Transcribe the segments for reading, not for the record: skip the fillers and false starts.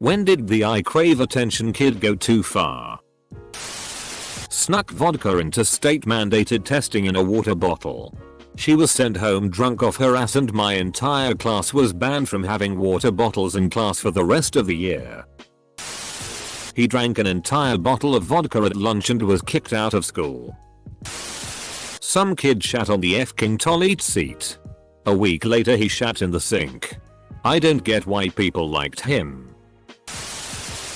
When did the I crave attention kid go too far? Snuck vodka into state mandated testing in a water bottle. She was sent home drunk off her ass and my entire class was banned from having water bottles in class for the rest of the year. He drank an entire bottle of vodka at lunch and was kicked out of school. Some kid shat on the f***ing toilet seat. A week later he shat in the sink. I don't get why people liked him.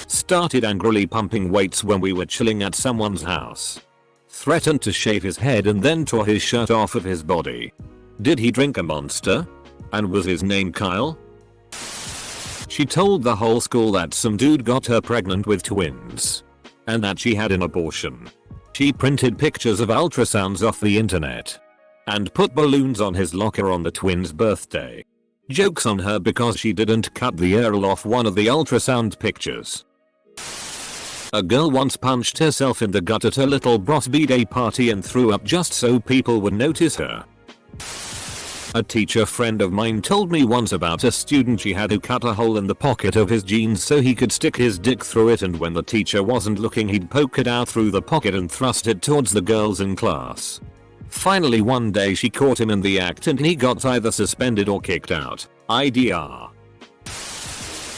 Started angrily pumping weights when we were chilling at someone's house. Threatened to shave his head and then tore his shirt off of his body. Did he drink a Monster? And was his name Kyle? She told the whole school that some dude got her pregnant with twins. And that she had an abortion. She printed pictures of ultrasounds off the internet. And put balloons on his locker on the twins' birthday. Jokes on her because she didn't cut the URL off one of the ultrasound pictures. A girl once punched herself in the gut at her little bros b-day party and threw up just so people would notice her. A teacher friend of mine told me once about a student she had who cut a hole in the pocket of his jeans so he could stick his dick through it, and when the teacher wasn't looking he'd poke it out through the pocket and thrust it towards the girls in class. Finally one day she caught him in the act and he got either suspended or kicked out. IDR.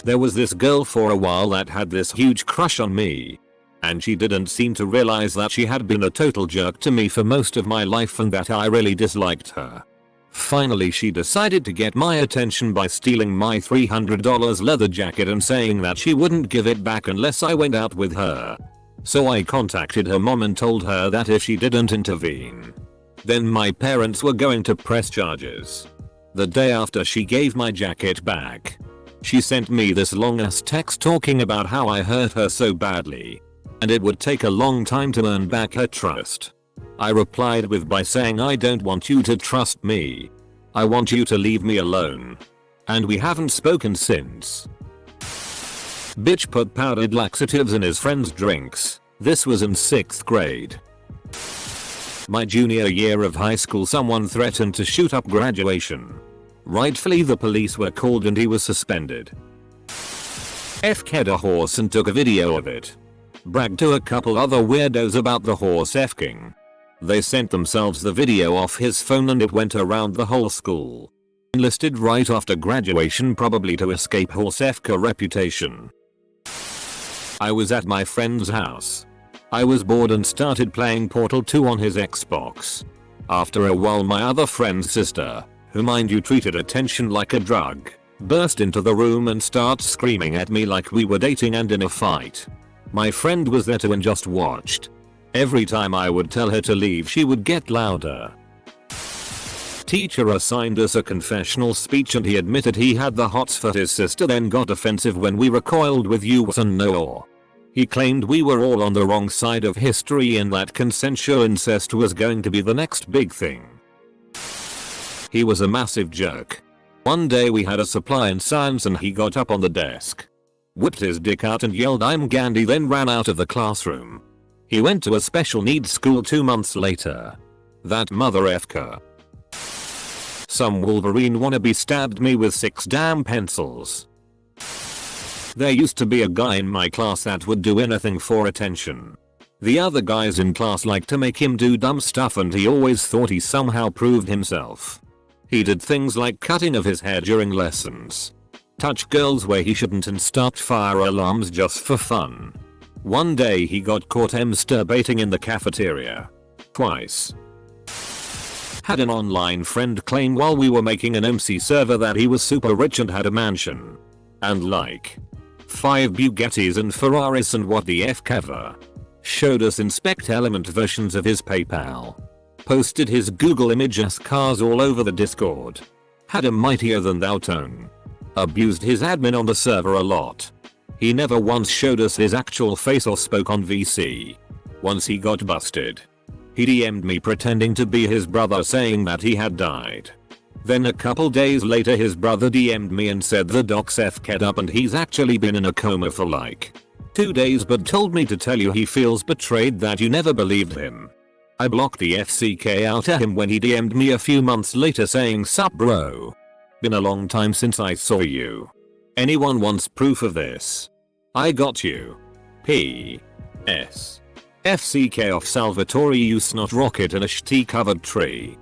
There was this girl for a while that had this huge crush on me. And she didn't seem to realize that she had been a total jerk to me for most of my life and that I really disliked her. Finally she decided to get my attention by stealing my $300 leather jacket and saying that she wouldn't give it back unless I went out with her. So I contacted her mom and told her that if she didn't intervene, then my parents were going to press charges. The day after she gave my jacket back, she sent me this long ass text talking about how I hurt her so badly. And it would take a long time to earn back her trust. I replied by saying I don't want you to trust me. I want you to leave me alone. And we haven't spoken since. Bitch put powdered laxatives in his friend's drinks. This was in 6th grade. My junior year of high school someone threatened to shoot up graduation. Rightfully the police were called and he was suspended. F-ked a horse and took a video of it. Bragged to a couple other weirdos about the horse F-king. They sent themselves the video off his phone and it went around the whole school. Enlisted right after graduation probably to escape horse F-ka reputation. I was at my friend's house. I was bored and started playing Portal 2 on his Xbox. After a while my other friend's sister, who mind you treated attention like a drug, burst into the room and starts screaming at me like we were dating and in a fight. My friend was there too and just watched. Every time I would tell her to leave she would get louder. Teacher assigned us a confessional speech and he admitted he had the hots for his sister, then got offensive when we recoiled with yes and no. He claimed we were all on the wrong side of history and that consensual incest was going to be the next big thing. He was a massive jerk. One day we had a supply in science and he got up on the desk, whipped his dick out and yelled "I'm Gandhi," then ran out of the classroom. He went to a special needs school 2 months later. That mother efker. Some Wolverine wannabe stabbed me with 6 damn pencils. There used to be a guy in my class that would do anything for attention. The other guys in class liked to make him do dumb stuff and he always thought he somehow proved himself. He did things like cutting of his hair during lessons, touch girls where he shouldn't, and start fire alarms just for fun. One day he got caught masturbating in the cafeteria. Twice. Had an online friend claim while we were making an MC server that he was super rich and had a mansion. And like 5 Bugattis and Ferraris and what the f cover. Showed us inspect element versions of his PayPal. Posted his Google images cars all over the Discord. Had a mightier than thou tone. Abused his admin on the server a lot. He never once showed us his actual face or spoke on VC. Once he got busted. He DM'd me pretending to be his brother saying that he had died. Then a couple days later his brother DM'd me and said the doc's f-ked up and he's actually been in a coma for like 2 days, but told me to tell you he feels betrayed that you never believed him. I blocked the FCK out of him when he DM'd me a few months later saying sup bro. Been a long time since I saw you. Anyone wants proof of this? I got you. P.S. FCK off Salvatore you snot rocket in a shitty covered tree.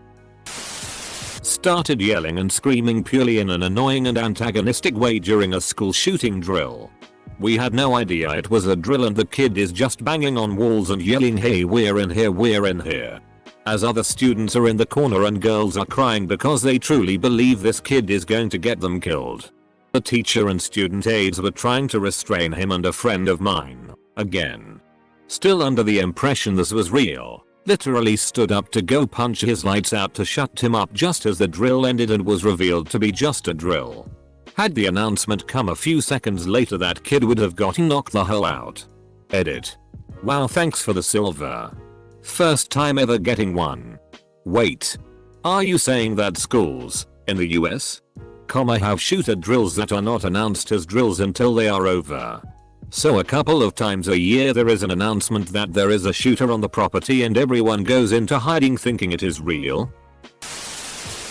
Started yelling and screaming purely in an annoying and antagonistic way during a school shooting drill. We had no idea it was a drill and the kid is just banging on walls and yelling hey we're in here we're in here. As other students are in the corner and girls are crying because they truly believe this kid is going to get them killed. The teacher and student aides were trying to restrain him and a friend of mine, again, still under the impression this was real, literally stood up to go punch his lights out to shut him up just as the drill ended and was revealed to be just a drill. Had the announcement come a few seconds later that kid would have gotten knocked the hell out. Edit. Wow thanks for the silver. First time ever getting one. Wait. Are you saying that schools, in the US, have shooter drills that are not announced as drills until they are over? So a couple of times a year there is an announcement that there is a shooter on the property and everyone goes into hiding thinking it is real?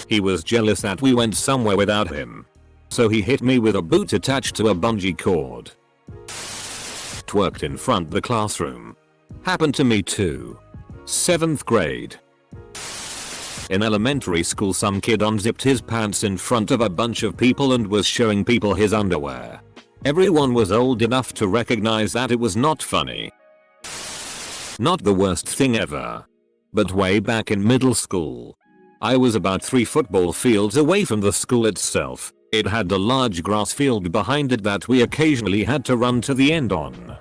He was jealous that we went somewhere without him. So he hit me with a boot attached to a bungee cord. Twerked in front the classroom. Happened to me too. 7th grade. In elementary school some kid unzipped his pants in front of a bunch of people and was showing people his underwear. Everyone was old enough to recognize that it was not funny. Not the worst thing ever. But way back in middle school. I was about 3 football fields away from the school itself. It had a large grass field behind it that we occasionally had to run to the end on.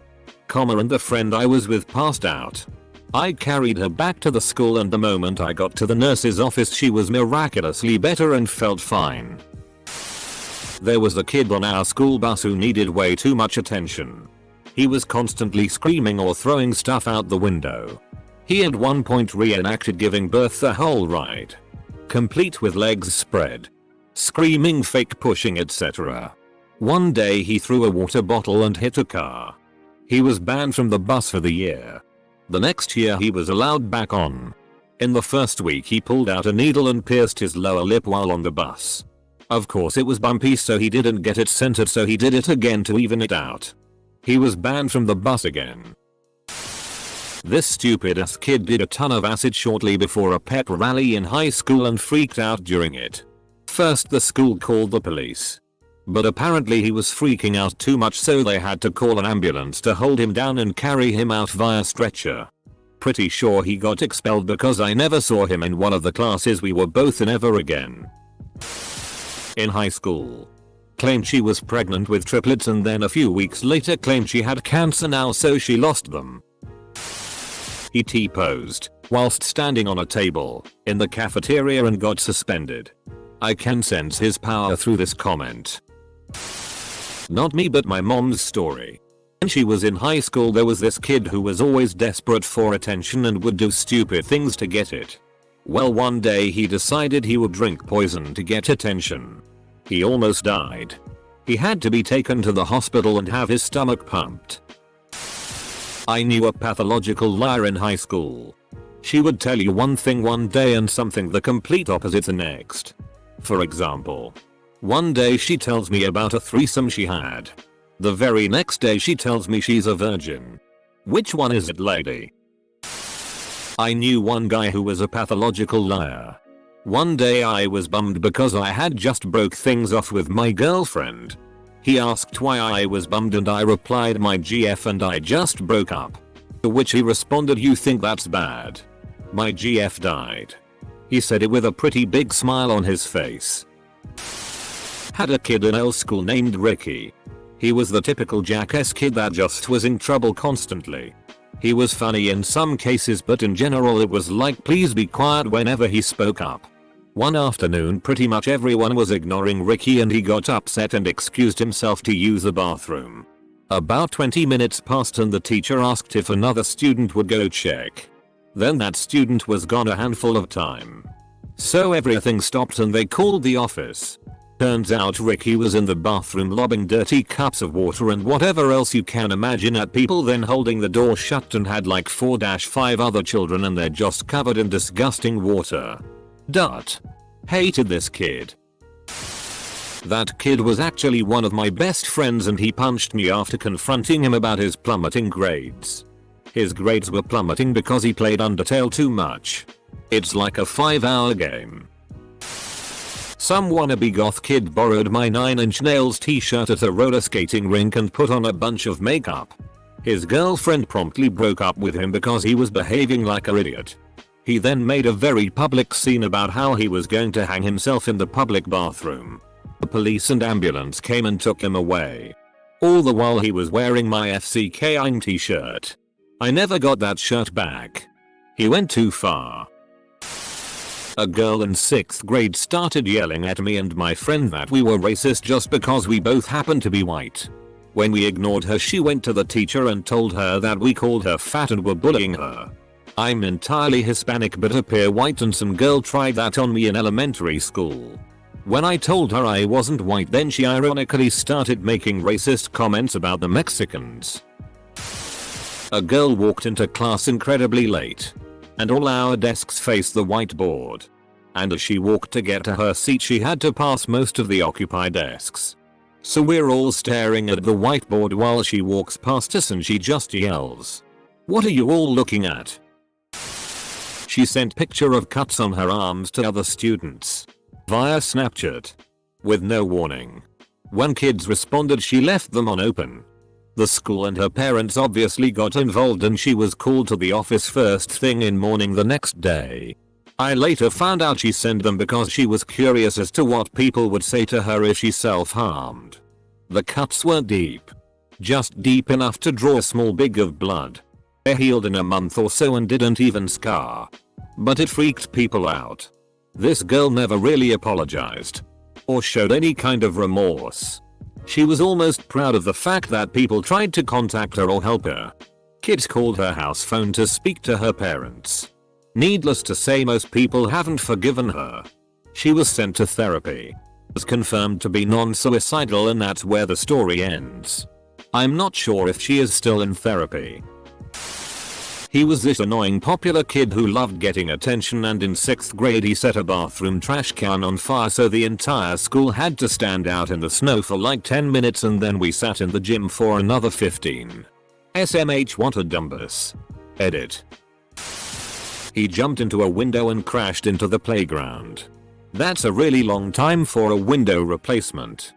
And the friend I was with passed out. I carried her back to the school and the moment I got to the nurse's office she was miraculously better and felt fine. There was a kid on our school bus who needed way too much attention. He was constantly screaming or throwing stuff out the window. He at one point reenacted giving birth the whole ride. Complete with legs spread. Screaming, fake pushing, etc. One day he threw a water bottle and hit a car. He was banned from the bus for the year. The next year he was allowed back on. In the first week he pulled out a needle and pierced his lower lip while on the bus. Of course it was bumpy so he didn't get it centered so he did it again to even it out. He was banned from the bus again. This stupid ass kid did a ton of acid shortly before a pep rally in high school and freaked out during it. First the school called the police. But apparently he was freaking out too much so they had to call an ambulance to hold him down and carry him out via stretcher. Pretty sure he got expelled because I never saw him in one of the classes we were both in ever again. In high school. Claimed she was pregnant with triplets and then a few weeks later claimed she had cancer now so she lost them. He T-posed whilst standing on a table in the cafeteria and got suspended. I can sense his power through this comment. Not me but my mom's story. When she was in high school there was this kid who was always desperate for attention and would do stupid things to get it. Well one day he decided he would drink poison to get attention. He almost died. He had to be taken to the hospital and have his stomach pumped. I knew a pathological liar in high school. She would tell you one thing one day and something the complete opposite the next. For example, one day she tells me about a threesome she had. The very next day she tells me she's a virgin. Which one is it, lady? I knew one guy who was a pathological liar. One day I was bummed because I had just broke things off with my girlfriend. He asked why I was bummed and I replied my GF and I just broke up. To which he responded, you think that's bad? My GF died. He said it with a pretty big smile on his face. Had a kid in L school named Ricky. He was the typical jackass kid that just was in trouble constantly. He was funny in some cases but in general it was like please be quiet whenever he spoke up. One afternoon pretty much everyone was ignoring Ricky and he got upset and excused himself to use the bathroom. About 20 minutes passed and the teacher asked if another student would go check. Then that student was gone a handful of time. So everything stopped and they called the office. Turns out Ricky was in the bathroom lobbing dirty cups of water and whatever else you can imagine at people, then holding the door shut and had like 4-5 other children and they're just covered in disgusting water. Hated this kid. That kid was actually one of my best friends and he punched me after confronting him about his plummeting grades. His grades were plummeting because he played Undertale too much. It's like a 5-hour game. Some wannabe goth kid borrowed my 9-inch nails t-shirt at a roller skating rink and put on a bunch of makeup. His girlfriend promptly broke up with him because he was behaving like an idiot. He then made a very public scene about how he was going to hang himself in the public bathroom. The police and ambulance came and took him away. All the while he was wearing my FCKing t-shirt. I never got that shirt back. He went too far. A girl in 6th grade started yelling at me and my friend that we were racist just because we both happened to be white. When we ignored her, she went to the teacher and told her that we called her fat and were bullying her. I'm entirely Hispanic but appear white and some girl tried that on me in elementary school. When I told her I wasn't white, then she ironically started making racist comments about the Mexicans. A girl walked into class incredibly late, and all our desks faced the whiteboard. And as she walked to get to her seat, she had to pass most of the occupied desks. So we're all staring at the whiteboard while she walks past us and she just yells, "What are you all looking at?" She sent picture of cuts on her arms to other students via Snapchat with no warning. When kids responded, she left them on open. The school and her parents obviously got involved and she was called to the office first thing in morning the next day. I later found out she sent them because she was curious as to what people would say to her if she self-harmed. The cuts were deep. Just deep enough to draw a small big of blood. They healed in a month or so and didn't even scar. But it freaked people out. This girl never really apologized or showed any kind of remorse. She was almost proud of the fact that people tried to contact her or help her. Kids called her house phone to speak to her parents. Needless to say, most people haven't forgiven her. She was sent to therapy. Was confirmed to be non-suicidal and that's where the story ends. I'm not sure if she is still in therapy. He was this annoying popular kid who loved getting attention, and in 6th grade he set a bathroom trash can on fire so the entire school had to stand out in the snow for like 10 minutes and then we sat in the gym for another 15. SMH what a dumbus. Edit. He jumped into a window and crashed into the playground. That's a really long time for a window replacement.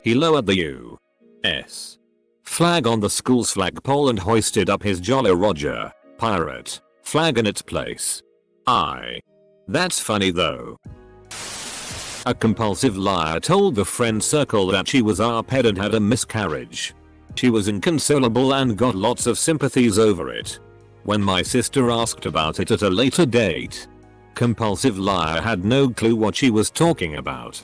He lowered the U.S. flag on the school's flagpole and hoisted up his Jolly Roger pirate flag in its place. That's funny though. A compulsive liar told the friend circle that she was ARPed and had a miscarriage. She was inconsolable and got lots of sympathies over it. When my sister asked about it at a later date, compulsive liar had no clue what she was talking about.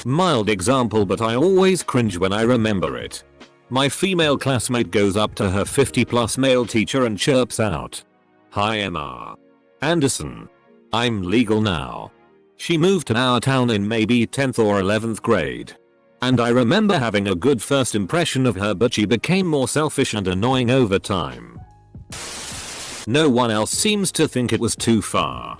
Mild example, but I always cringe when I remember it. My female classmate goes up to her 50+ male teacher and chirps out, "Hi Emma Anderson. I'm legal now." She moved to our town in maybe 10th or 11th grade. And I remember having a good first impression of her, but she became more selfish and annoying over time. No one else seems to think it was too far.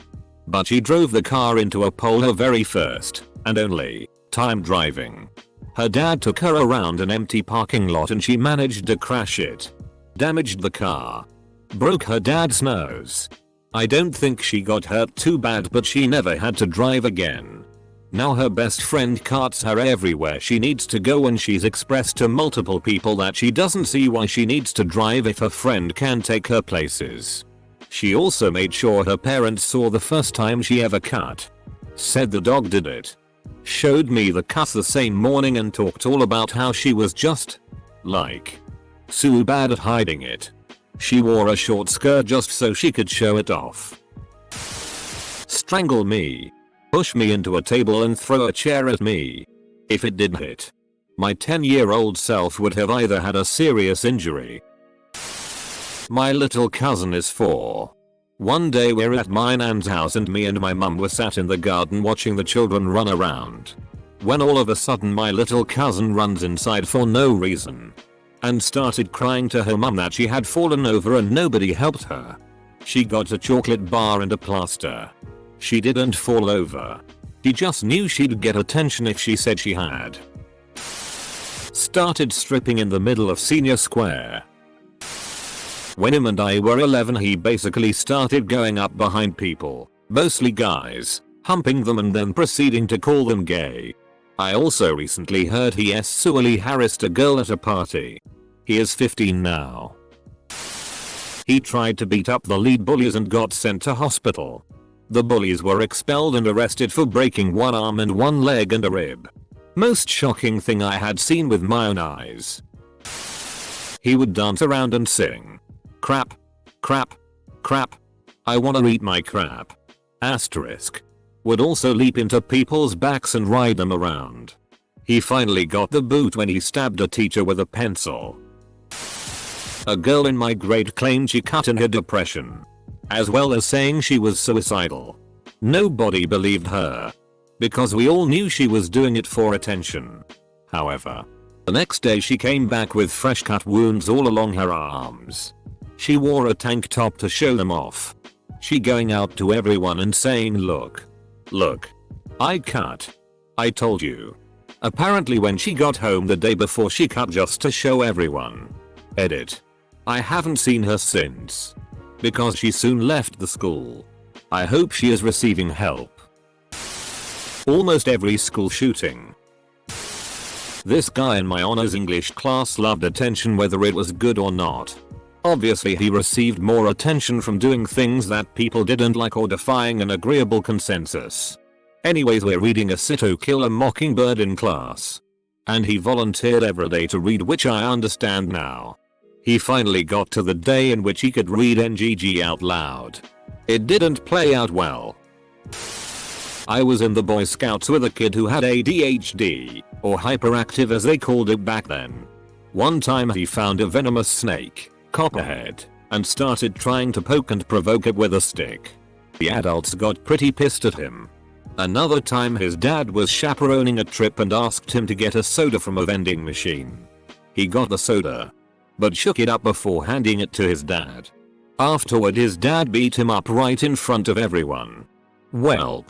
But she drove the car into a pole her very first and only time driving. Her dad took her around an empty parking lot and she managed to crash it. Damaged the car. Broke her dad's nose. I don't think she got hurt too bad, but she never had to drive again. Now her best friend carts her everywhere she needs to go, and she's expressed to multiple people that she doesn't see why she needs to drive if her friend can take her places. She also made sure her parents saw the first time she ever cut. Said the dog did it. Showed me the cut the same morning and talked all about how she was just like so bad at hiding it. She wore a short skirt just so she could show it off. Strangle me. Push me into a table and throw a chair at me. If it did hit, my 10-year-old self would have either had a serious injury. My little cousin is 4. One day we're at my nan's house and me and my mum were sat in the garden watching the children run around. When all of a sudden my little cousin runs inside for no reason and started crying to her mum that she had fallen over and nobody helped her. She got a chocolate bar and a plaster. She didn't fall over. He just knew she'd get attention if she said she had. Started stripping in the middle of Senior Square. When him and I were 11, he basically started going up behind people, mostly guys, humping them and then proceeding to call them gay. I also recently heard he sexually harassed a girl at a party. He is 15 now. He tried to beat up the lead bullies and got sent to hospital. The bullies were expelled and arrested for breaking one arm and one leg and a rib. Most shocking thing I had seen with my own eyes. He would dance around and sing, "Crap, crap, crap. I wanna eat my crap." Asterisk. Would also leap into people's backs and ride them around. He finally got the boot when he stabbed a teacher with a pencil. A girl in my grade claimed she cut in her depression, as well as saying she was suicidal. Nobody believed her, because we all knew she was doing it for attention. However, the next day she came back with fresh cut wounds all along her arms. She wore a tank top to show them off. She going out to everyone and saying, "Look. Look. I cut. I told you." Apparently when she got home the day before she cut just to show everyone. Edit. I haven't seen her since, because she soon left the school. I hope she is receiving help. Almost every school shooting. This guy in my honors English class loved attention whether it was good or not. Obviously he received more attention from doing things that people didn't like or defying an agreeable consensus. Anyways, we're reading A Sit to Kill a Mockingbird in class. And he volunteered every day to read, which I understand now. He finally got to the day in which he could read NGG out loud. It didn't play out well. I was in the Boy Scouts with a kid who had ADHD, or hyperactive as they called it back then. One time he found a venomous snake, copperhead, and started trying to poke and provoke it with a stick. The adults got pretty pissed at him. Another time his dad was chaperoning a trip and asked him to get a soda from a vending machine. He got the soda, but shook it up before handing it to his dad. Afterward his dad beat him up right in front of everyone. Welp.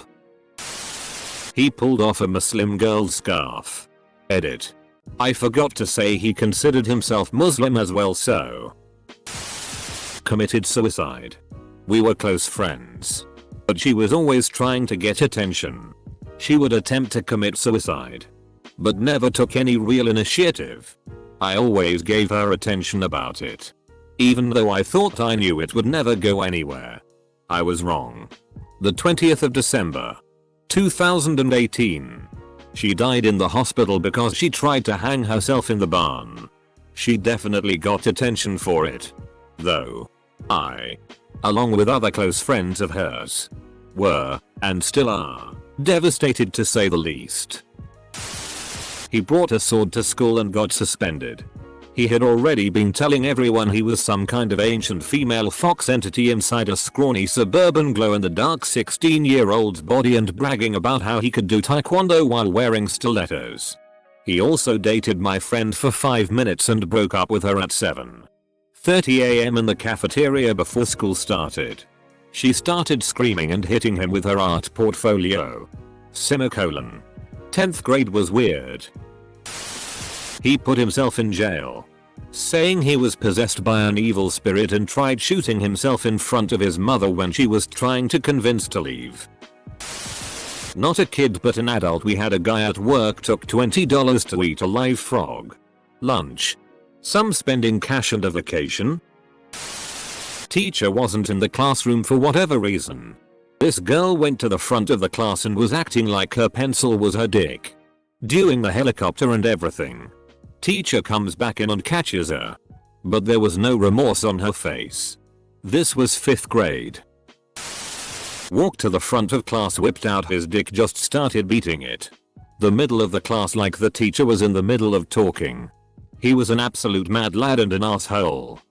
He pulled off a Muslim girl's scarf. Edit. I forgot to say he considered himself Muslim as well, so committed suicide. We were close friends, but she was always trying to get attention. She would attempt to commit suicide, but never took any real initiative. I always gave her attention about it, even though I thought I knew it would never go anywhere. I was wrong. The 20th of December, 2018. She died in the hospital because she tried to hang herself in the barn. She definitely got attention for it, though. I, along with other close friends of hers, were, and still are, devastated to say the least. He brought a sword to school and got suspended. He had already been telling everyone he was some kind of ancient female fox entity inside a scrawny suburban glow-in-the-dark 16-year-old's body and bragging about how he could do taekwondo while wearing stilettos. He also dated my friend for 5 minutes and broke up with her at 7:30 AM in the cafeteria before school started. She started screaming and hitting him with her art portfolio. 10th grade was weird. He put himself in jail, saying he was possessed by an evil spirit and tried shooting himself in front of his mother when she was trying to convince to leave. Not a kid but an adult. We had a guy at work took $20 to eat a live frog. Lunch. Some spending cash and a vacation. Teacher wasn't in the classroom for whatever reason. This girl went to the front of the class and was acting like her pencil was her dick, doing the helicopter and everything. Teacher comes back in and catches her, but there was no remorse on her face. This was 5th grade. Walked to the front of class, whipped out his dick, just started beating it. The middle of the class like the teacher was in the middle of talking. He was an absolute mad lad and an asshole.